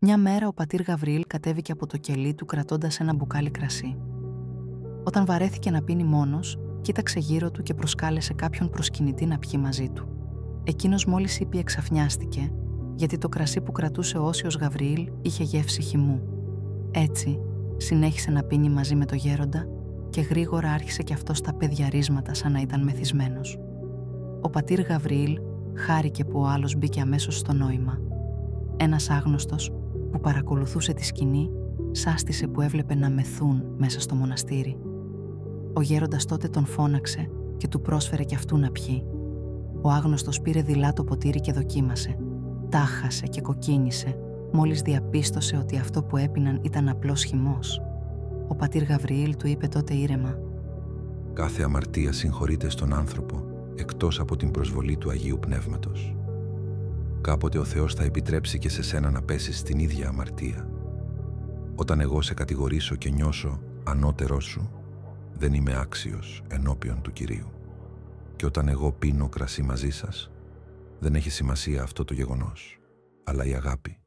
Μια μέρα ο πατήρ Γαβριήλ κατέβηκε από το κελί του κρατώντας ένα μπουκάλι κρασί. Όταν βαρέθηκε να πίνει μόνος, κοίταξε γύρω του και προσκάλεσε κάποιον προσκυνητή να πιει μαζί του. Εκείνος μόλις ήπιε ξαφνιάστηκε, γιατί το κρασί που κρατούσε ο Όσιος Γαβριήλ είχε γεύση χυμού. Έτσι, συνέχισε να πίνει μαζί με το γέροντα και γρήγορα άρχισε κι αυτός τα παιδιαρίσματα σαν να ήταν μεθυσμένος. Ο πατήρ Γαβριήλ χάρηκε που ο άλλος μπήκε αμέσως στο νόημα. Ένας άγνωστος που παρακολουθούσε τη σκηνή σάστησε που έβλεπε να μεθούν μέσα στο μοναστήρι. Ο γέροντας τότε τον φώναξε και του πρόσφερε κι αυτού να πιει. Ο άγνωστος πήρε δειλά το ποτήρι και δοκίμασε. Τάχασε και κοκκίνησε, μόλις διαπίστωσε ότι αυτό που έπιναν ήταν απλός χυμός. Ο πατήρ Γαβριήλ του είπε τότε ήρεμα: «Κάθε αμαρτία συγχωρείται στον άνθρωπο, εκτός από την προσβολή του Αγίου Πνεύματος. Κάποτε ο Θεός θα επιτρέψει και σε σένα να πέσεις στην ίδια αμαρτία. Όταν εγώ σε κατηγορήσω και νιώσω ανώτερός σου, δεν είμαι άξιος ενώπιον του Κυρίου. Και όταν εγώ πίνω κρασί μαζί σας, δεν έχει σημασία αυτό το γεγονός, αλλά η αγάπη